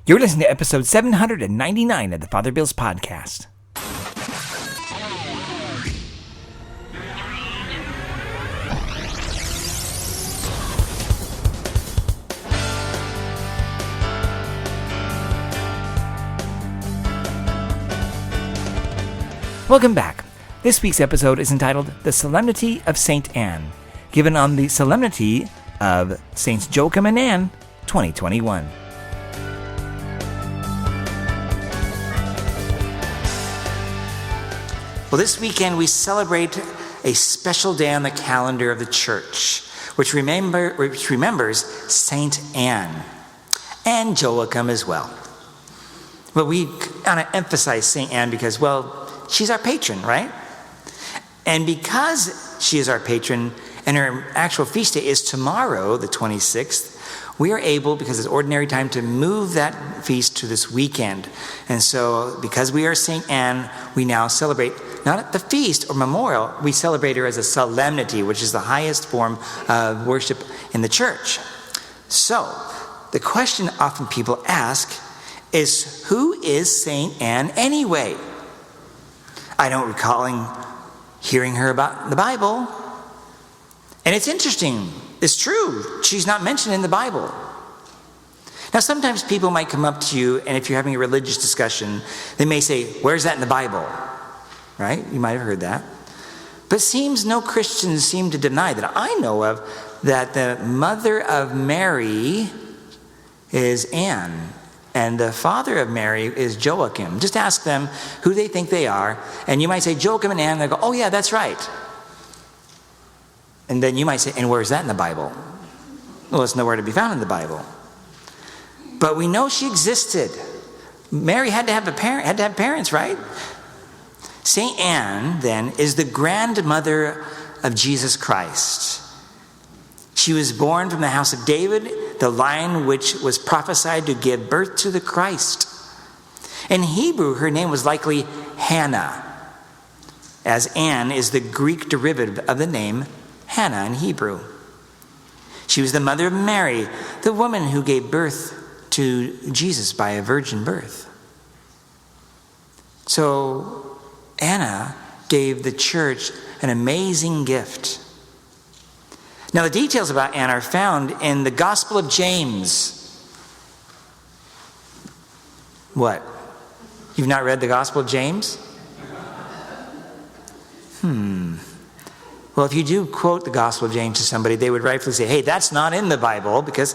You're listening to episode 799 of the Father Bill's podcast. Welcome back. This week's episode is entitled The Solemnity of St. Anne, given on the Solemnity of Saints Joachim and Anne, 2021. Well, this weekend we celebrate a special day on the calendar of the church, which remembers St. Anne and Joachim as well. But we want to emphasize St. Anne because, well, she's our patron, right? And because she is our patron and her actual feast day is tomorrow, the 26th, we are able, because it's ordinary time, to move that feast to this weekend. And so, because we are St. Anne, we now celebrate not at the feast or memorial, we celebrate her as a solemnity, which is the highest form of worship in the church. So, the question often people ask is, who is St. Anne anyway? I don't recall hearing her about the Bible. And it's interesting. It's true. She's not mentioned in the Bible. Now, sometimes people might come up to you, and if you're having a religious discussion, they may say, where's that in the Bible? Right? You might have heard that. But no Christians seem to deny that I know of that the mother of Mary is Anne, and the father of Mary is Joachim. Just ask them who they think they are, and you might say Joachim and Anne, and they'll go, oh yeah, that's right. And then you might say, and where's that in the Bible? Well, it's nowhere to be found in the Bible. But we know she existed. Mary had to have parents, right? St. Anne, then, is the grandmother of Jesus Christ. She was born from the house of David, the line which was prophesied to give birth to the Christ. In Hebrew, her name was likely Hannah, as Anne is the Greek derivative of the name Hannah in Hebrew. She was the mother of Mary, the woman who gave birth to Jesus by a virgin birth. So Anna gave the church an amazing gift. Now, the details about Anne are found in the Gospel of James. What? You've not read the Gospel of James? Well, if you do quote the Gospel of James to somebody, they would rightfully say, hey, that's not in the Bible, because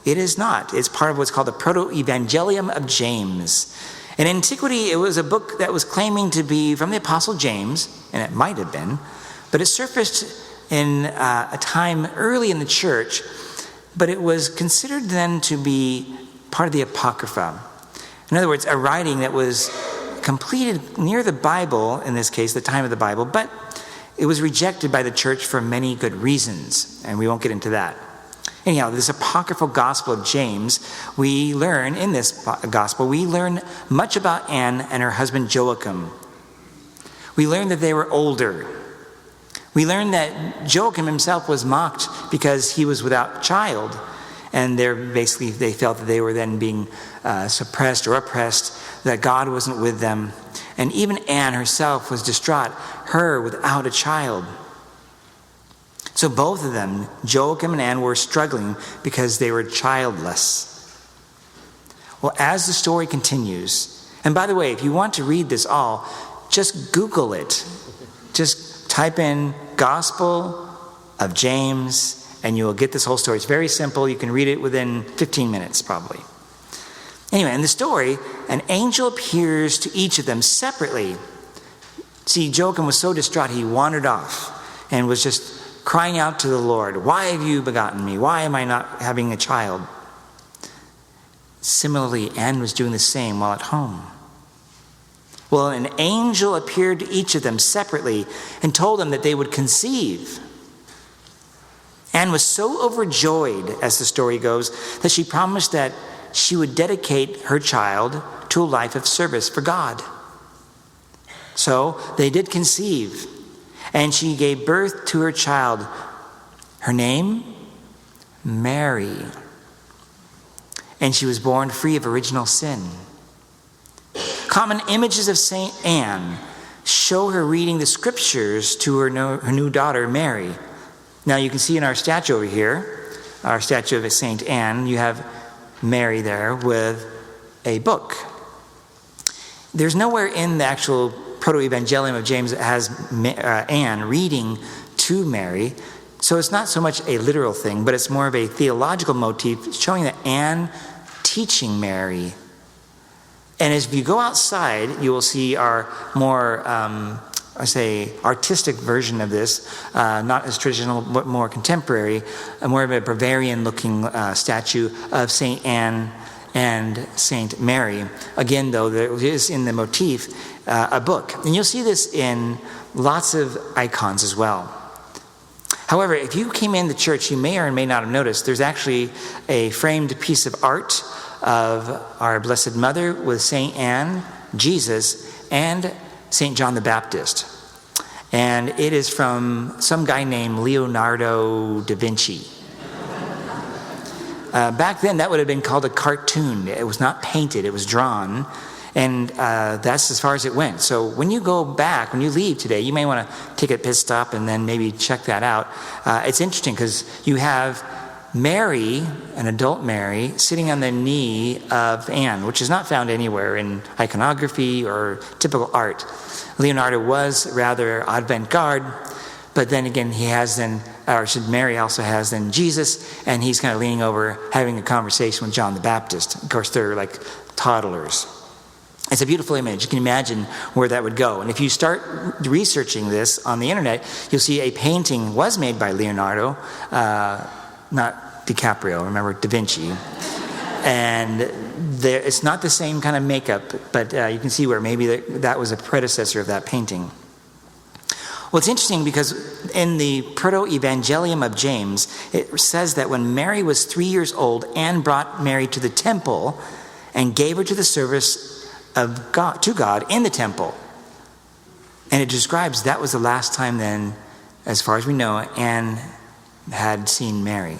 it is not. It's part of what's called the Protoevangelium of James. In antiquity, it was a book that was claiming to be from the Apostle James, and it might have been, but it surfaced in a time early in the church, but it was considered then to be part of the Apocrypha. In other words, a writing that was completed near the Bible, in this case, the time of the Bible, but it was rejected by the church for many good reasons, and we won't get into that. Anyhow, this apocryphal Gospel of James, we learn much about Anne and her husband Joachim. We learn that they were older. We learn that Joachim himself was mocked because he was without child, and they felt that they were then being suppressed or oppressed, that God wasn't with them. And even Anne herself was distraught, her without a child. So both of them, Joachim and Anne, were struggling because they were childless. Well, as the story continues, and by the way, if you want to read this all, just Google it. Just type in Gospel of James, and you will get this whole story. It's very simple. You can read it within 15 minutes, probably. Anyway, in the story, an angel appears to each of them separately. See, Joachim was so distraught, he wandered off and was just crying out to the Lord, why have you begotten me? Why am I not having a child? Similarly, Anne was doing the same while at home. Well, an angel appeared to each of them separately and told them that they would conceive. Anne was so overjoyed, as the story goes, that she promised that she would dedicate her child to a life of service for God. So they did conceive, and she gave birth to her child. Her name? Mary. and she was born free of original sin. Common images of St. Anne show her reading the scriptures to her new daughter, Mary. Now you can see in our statue over here, our statue of St. Anne, you have Mary there with a book. There's nowhere in the actual Protoevangelium of James that has Anne reading to Mary. So it's not so much a literal thing, but it's more of a theological motif showing that Anne teaching Mary. And as you go outside, you will see our more, artistic version of this, not as traditional, but more contemporary, more of a Bavarian-looking statue of St. Anne and St. Mary. Again, though, there is in the motif a book. And you'll see this in lots of icons as well. However, if you came in the church, you may or may not have noticed, there's actually a framed piece of art of our Blessed Mother with St. Anne, Jesus, and St. John the Baptist. And it is from some guy named Leonardo da Vinci. Back then, that would have been called a cartoon. It was not painted, it was drawn. And that's as far as it went. So when you go back, when you leave today, you may want to take a pit stop and then maybe check that out. It's interesting because you have Mary, an adult Mary, sitting on the knee of Anne, which is not found anywhere in iconography or typical art. Leonardo was rather avant-garde, but then again, Mary also has then Jesus, and he's kind of leaning over, having a conversation with John the Baptist. Of course, they're like toddlers. It's a beautiful image. You can imagine where that would go. And if you start researching this on the internet, you'll see a painting was made by Leonardo, not DiCaprio, remember Da Vinci. And it's not the same kind of makeup, but you can see where maybe that was a predecessor of that painting. Well, it's interesting because in the Protoevangelium of James, it says that when Mary was 3 years old, Anne brought Mary to the temple and gave her to the service of God, to God in the temple. And it describes that was the last time then, as far as we know, Anne had seen Mary.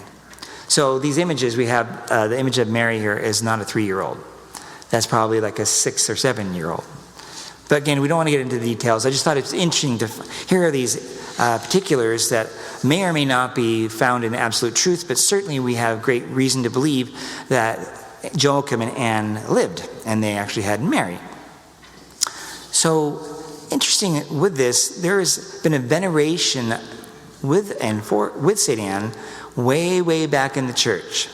So these images, we have the image of Mary here is not a 3-year-old. That's probably like a 6 or 7-year-old. But again, we don't want to get into the details. I just thought it's interesting to hear these particulars that may or may not be found in absolute truth, but certainly we have great reason to believe that Joachim and Anne lived, and they actually had Mary. So, interesting with this, there has been a veneration with St. Anne way, way back in the church.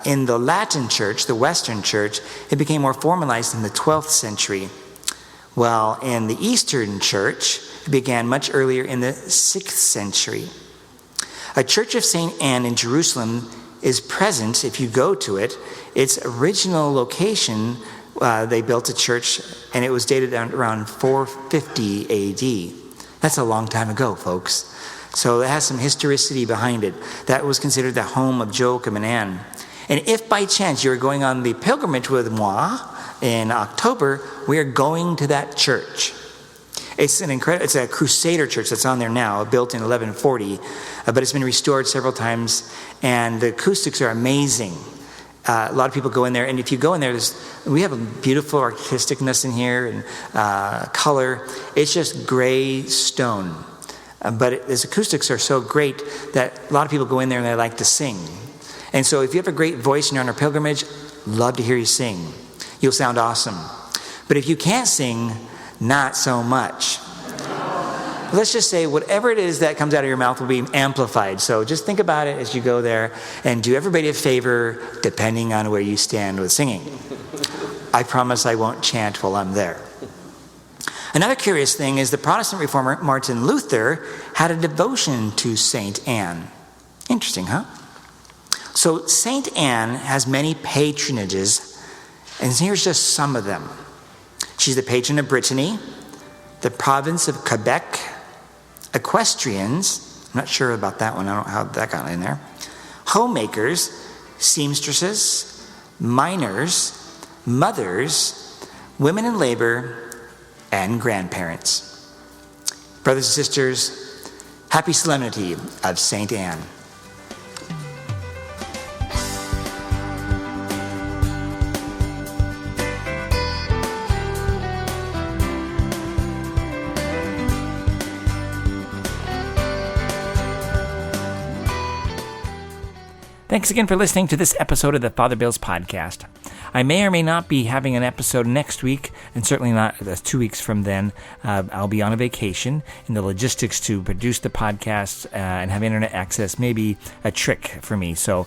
In the Latin church, the Western church, it became more formalized in the 12th century. While in the Eastern church, it began much earlier in the 6th century. A church of St. Anne in Jerusalem is present, if you go to it. Its original location, they built a church, and it was dated around 450 AD. That's a long time ago, folks. So it has some historicity behind it. That was considered the home of Joachim and Anne. And if by chance you're going on the pilgrimage with moi in October, we are going to that church. It's a Crusader church that's on there now, built in 1140, but it's been restored several times, and the acoustics are amazing. A lot of people go in there, and if you go in there, we have a beautiful artisticness in here and color. It's just gray stone, but its acoustics are so great that a lot of people go in there and they like to sing. And so if you have a great voice and you're on a pilgrimage, love to hear you sing. You'll sound awesome. But if you can't sing, not so much. Let's just say whatever it is that comes out of your mouth will be amplified. So just think about it as you go there, and do everybody a favor depending on where you stand with singing. I promise I won't chant while I'm there. Another curious thing is the Protestant reformer Martin Luther had a devotion to St. Anne. Interesting, huh? So St. Anne has many patronages, and here's just some of them. She's the patron of Brittany, the province of Quebec, equestrians, I'm not sure about that one, I don't know how that got in there, homemakers, seamstresses, miners, mothers, women in labor, and grandparents. Brothers and sisters, happy Solemnity of St. Anne. Thanks again for listening to this episode of the Father Bill's podcast. I may or may not be having an episode next week, and certainly not 2 weeks from then. I'll be on a vacation, and the logistics to produce the podcast and have internet access may be a trick for me, so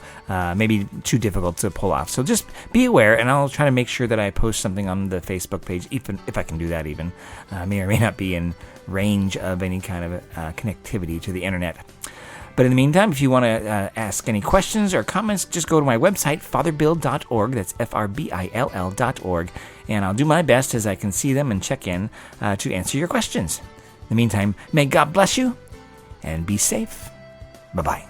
maybe too difficult to pull off. So just be aware, and I'll try to make sure that I post something on the Facebook page, even if I can do that even. May or may not be in range of any kind of connectivity to the internet. But in the meantime, if you want to ask any questions or comments, just go to my website, fatherbill.org. That's FRBILL.org. And I'll do my best as I can see them and check in to answer your questions. In the meantime, may God bless you and be safe. Bye-bye.